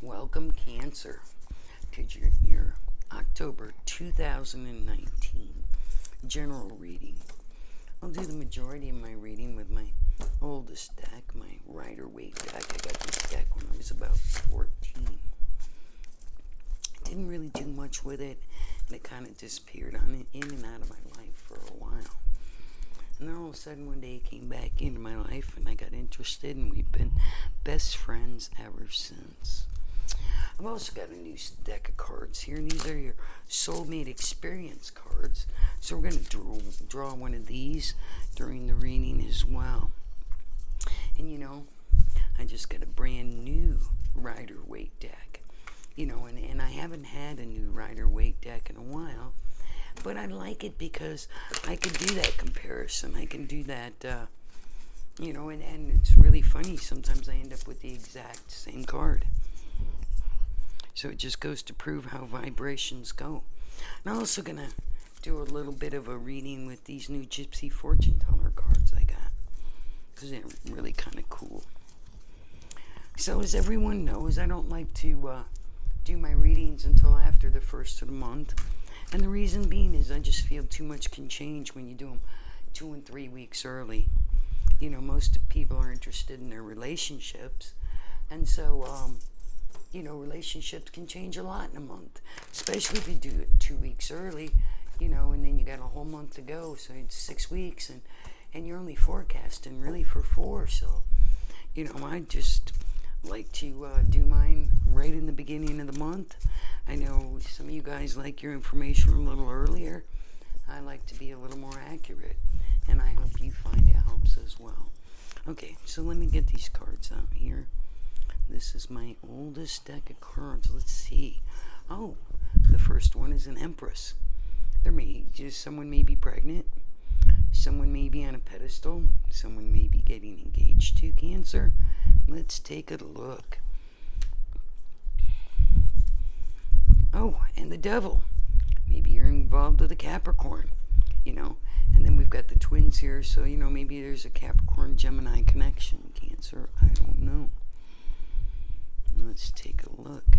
Welcome, Cancer, to your October 2019 general reading. I'll do the majority of my reading with my oldest deck, my Rider-Waite deck. I got this deck when I was about 14. Didn't really do much with it, and it kind of disappeared in and out of my life for a while. And then all of a sudden one day it came back into my life, and I got interested, and we've been best friends ever since. I've also got a new deck of cards here, and these are your soulmate experience cards. So we're going to draw one of these during the reading as well. And I just got a brand new Rider-Waite deck. And I haven't had a new Rider-Waite deck in a while, but I like it because I can do that comparison. I can do that, and it's really funny. Sometimes I end up with the exact same card. So it just goes to prove how vibrations go. And I'm also going to do a little bit of a reading with these new Gypsy Fortune Teller cards I got, because they're really kind of cool. So as everyone knows, I don't like to do my readings until after the first of the month. And the reason being is I just feel too much can change when you do them 2 and 3 weeks early. Most people are interested in their relationships. And so, relationships can change a lot in a month, especially if you do it 2 weeks early, and then you got a whole month to go, so it's 6 weeks, and you're only forecasting really for 4. So, I just like to do mine right in the beginning of the month. I know some of you guys like your information a little earlier. I like to be a little more accurate, and I hope you find it helps as well. Okay, so let me get these cards out here. This is my oldest deck of cards. Let's see. Oh, the first one is an Empress. Someone may be pregnant. Someone may be on a pedestal. Someone may be getting engaged to, Cancer. Let's take a look. Oh, and the Devil. Maybe you're involved with a Capricorn, And then we've got the twins here, so, maybe there's a Capricorn-Gemini connection, Cancer. I don't know. Let's take a look.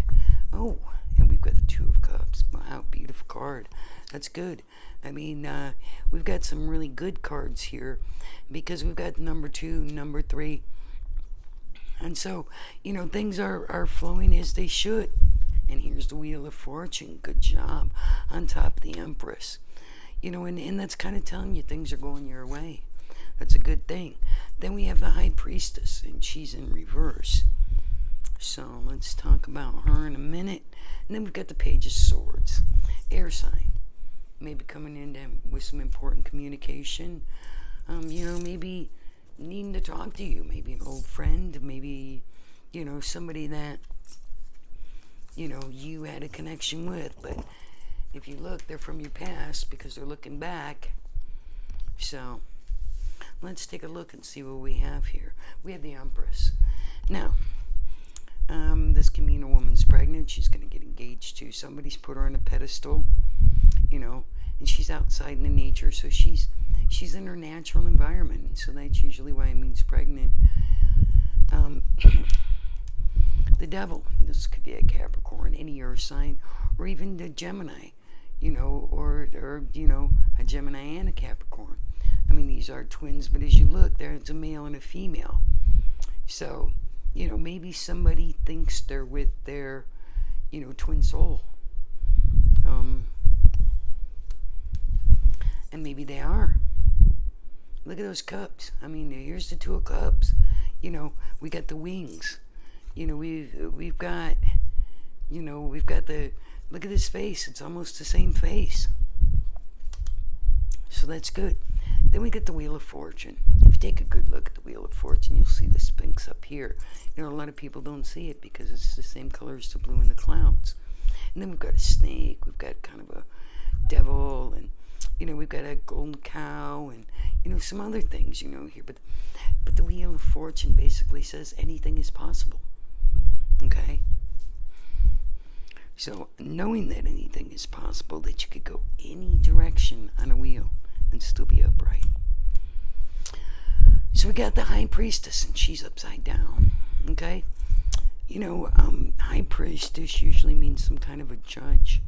Oh, and we've got the Two of Cups. Wow, beautiful card. That's good. I mean, we've got some really good cards here because we've got number 2, number 3. And so, things are flowing as they should. And here's the Wheel of Fortune. Good job. On top of the Empress. And that's kind of telling you things are going your way. That's a good thing. Then we have the High Priestess, and she's in reverse. So let's talk about her in a minute. And then we've got the Page of Swords. Air sign. Maybe coming in with some important communication. Maybe needing to talk to you. Maybe an old friend. Maybe, somebody that, you had a connection with. But if you look, they're from your past because they're looking back. So let's take a look and see what we have here. We have the Empress. Now, this can mean a woman's pregnant. She's going to get engaged to. Somebody's put her on a pedestal, and she's outside in the nature. So she's in her natural environment. And so that's usually why it means pregnant. The Devil. This could be a Capricorn, any earth sign, or even the Gemini, or a Gemini and a Capricorn. I mean, these are twins, but as you look, there's a male and a female. So, maybe somebody thinks they're with their, twin soul. And maybe they are. Look at those cups. I mean, here's the Two of Cups. We got the wings. We've got the, look at his face. It's almost the same face. So that's good. Then we get the Wheel of Fortune. If you take a good look at the Wheel of Fortune, you'll see the Sphinx up here. A lot of people don't see it because it's the same color as the blue in the clouds. And then we've got a snake. We've got kind of a devil, and we've got a golden cow, and some other things here. But the Wheel of Fortune basically says anything is possible. Okay. So knowing that anything is possible, that you could go any direction on a wheel and still be upright. So we got the High Priestess, and she's upside down. Okay. High priestess usually means some kind of a judge.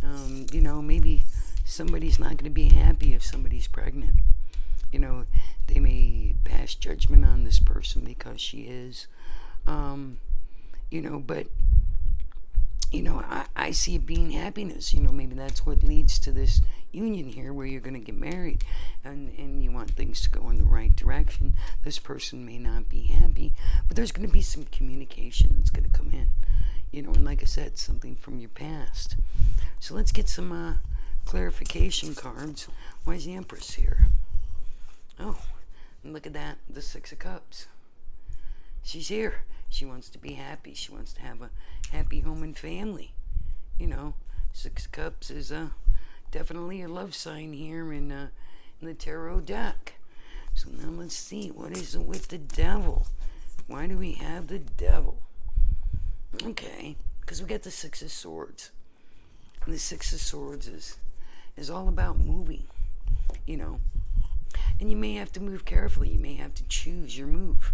Maybe somebody's not going to be happy if somebody's pregnant. They may pass judgment on this person because she is. But I see it being happiness. Maybe that's what leads to this union here where you're going to get married and you want things to go in the right direction. This person may not be happy, but there's going to be some communication that's going to come in. And like I said, something from your past. So let's get some clarification cards. Why is the Empress here? Oh, and look at that, the Six of Cups. She's here. She wants to be happy. She wants to have a happy home and family. Six of Cups is definitely a love sign here in the tarot deck. So now let's see, what is it with the Devil? Why do we have the Devil? Okay, because we got the Six of Swords. And the Six of Swords is all about moving, And you may have to move carefully. You may have to choose your move.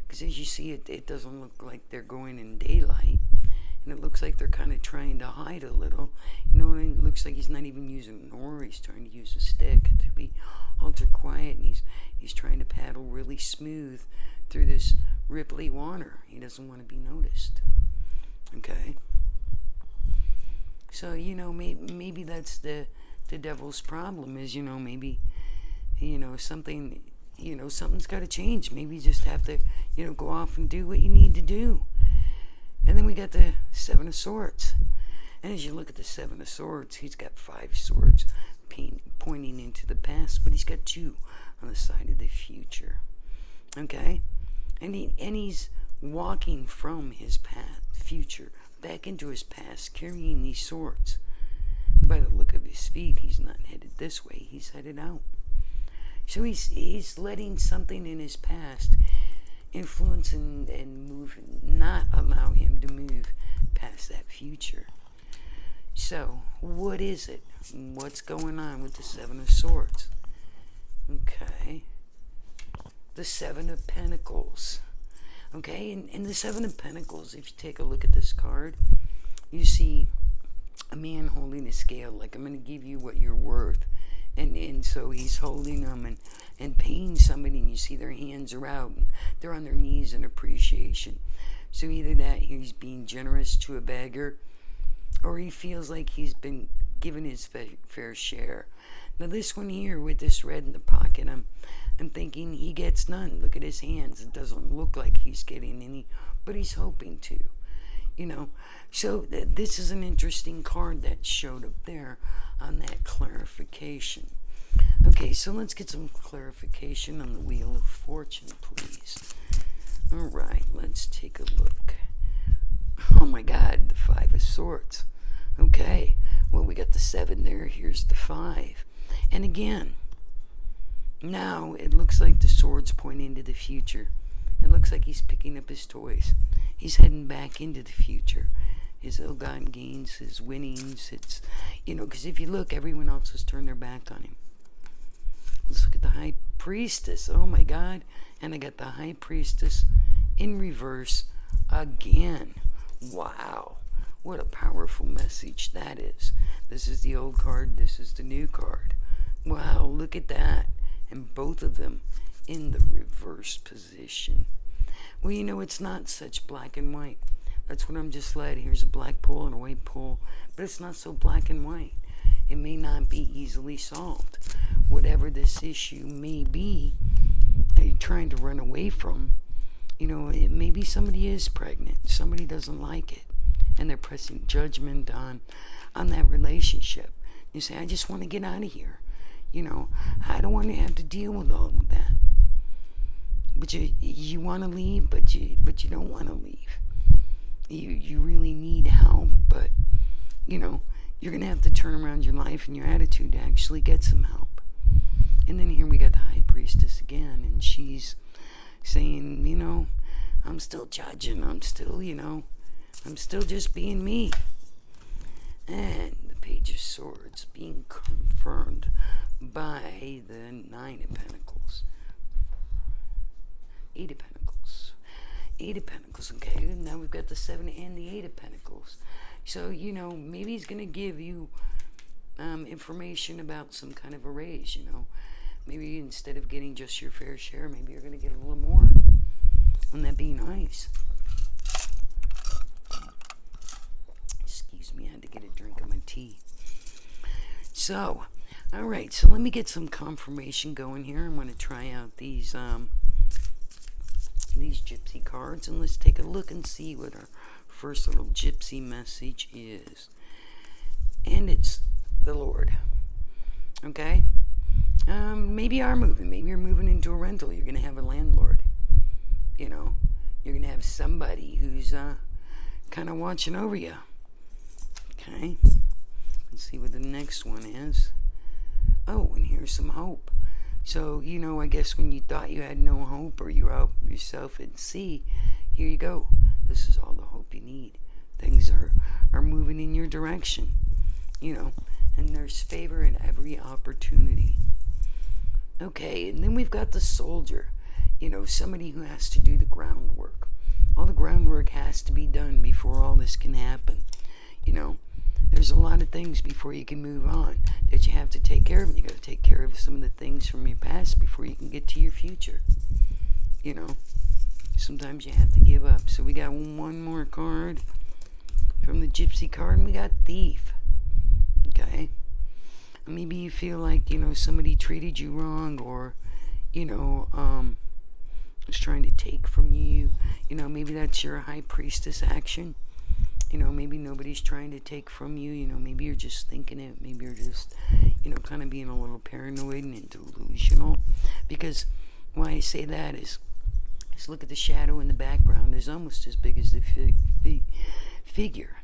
Because as you see, it doesn't look like they're going in daylight. And it looks like they're kind of trying to hide a little. And it looks like he's not even using an oar. He's trying to use a stick to be ultra quiet. And he's trying to paddle really smooth through this ripply water. He doesn't want to be noticed. Okay? So, maybe that's the Devil's problem is, maybe, something's got to change. Maybe you just have to, go off and do what you need to do. And then we got the Seven of Swords. And as you look at the Seven of Swords, he's got 5 swords pointing into the past, but he's got 2 on the side of the future. Okay? And he's walking from his future back into his past, carrying these swords. By the look of his feet, he's not headed this way, he's headed out. So he's letting something in his past influence and move, not allow him to move past that future. So, what is it? What's going on with the Seven of Swords? Okay. The Seven of Pentacles. Okay, and the Seven of Pentacles, if you take a look at this card, you see a man holding a scale, like, I'm going to give you what you're worth. And so he's holding them and paying somebody, and you see their hands are out, and they're on their knees in appreciation. So either that, he's being generous to a beggar, or he feels like he's been given his fair share. Now this one here with this red in the pocket, I'm thinking he gets none. Look at his hands. It doesn't look like he's getting any, but he's hoping to. So this is an interesting card that showed up there on that clarification. Okay, so let's get some clarification on the Wheel of Fortune, please. All right, let's take a look. Oh my God, the 5 of Swords. Okay, well, we got the 7 there. Here's the 5. And again, now it looks like the swords point into the future. It looks like he's picking up his toys. He's heading back into the future. His ill-gotten gains, his winnings, it's, because if you look, everyone else has turned their back on him. Let's look at the High Priestess. Oh my God. And I got the High Priestess in reverse again. Wow. What a powerful message that is. This is the old card. This is the new card. Wow, look at that. And both of them in the reverse position. Well, it's not such black and white. That's what I'm just led. Here's a black pole and a white pole. But it's not so black and white. It may not be easily solved. Whatever this issue may be that you're trying to run away from, maybe somebody is pregnant. Somebody doesn't like it. And they're pressing judgment on that relationship. You say, I just want to get out of here. I don't want to have to deal with all of that. But you want to leave, but you don't want to leave. You really need help, but you're gonna have to turn around your life and your attitude to actually get some help. And then here we got the High Priestess again, and she's saying, I'm still judging. I'm still just being me. And the Page of Swords being confirmed by the 9 of Pentacles. 8 of Pentacles. Eight of Pentacles, okay? Now we've got the Seven and the Eight of Pentacles. So, you know, maybe he's going to give you information about some kind of a raise, you know. Maybe instead of getting just your fair share, maybe you're going to get a little more. Wouldn't that be nice? Excuse me, I had to get a drink of my tea. So, alright, so let me get some confirmation going here. I'm going to try out these gypsy cards, and let's take a look and see what our first little gypsy message is. And it's the Lord. Okay? Maybe you are moving. Maybe you're moving into a rental. You're going to have a landlord. You know, you're going to have somebody who's kind of watching over you. Okay? Let's see what the next one is. Oh, and here's some hope. So, you know, I guess when you thought you had no hope or you're out yourself at sea, here you go. This is all the hope you need. Things are moving in your direction, you know, and there's favor in every opportunity. Okay, and then we've got the soldier, you know, somebody who has to do the groundwork. All the groundwork has to be done before all this can happen, you know. There's a lot of things before you can move on that you have to take care of. You got to take care of some of the things from your past before you can get to your future. You know, sometimes you have to give up. So we got one more card from the Gypsy card, and we got Thief. Okay? Maybe you feel like, you know, somebody treated you wrong, or, you know, was trying to take from you. You know, maybe that's your High Priestess action. You know, maybe nobody's trying to take from you. You know, maybe you're just thinking it. Maybe you're just, you know, kind of being a little paranoid and delusional. Because why I say that is look at the shadow in the background. It's almost as big as the figure.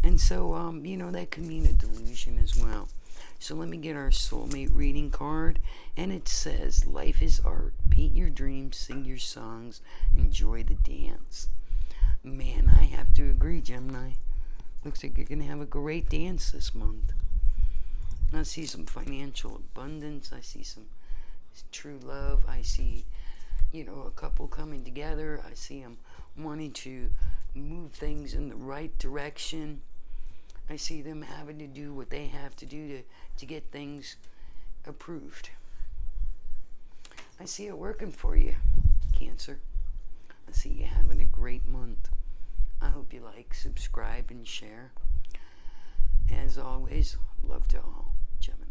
And so, you know, that could mean a delusion as well. So let me get our soulmate reading card. And it says, life is art. Paint your dreams, sing your songs, enjoy the dance. Man, I have to agree, Gemini. Looks like you're going to have a great dance this month. I see some financial abundance. I see some true love. I see, you know, a couple coming together. I see them wanting to move things in the right direction. I see them having to do what they have to do to get things approved. I see it working for you, Cancer. I see you having a great month. I hope you like, subscribe, and share. As always, love to all, Gemini.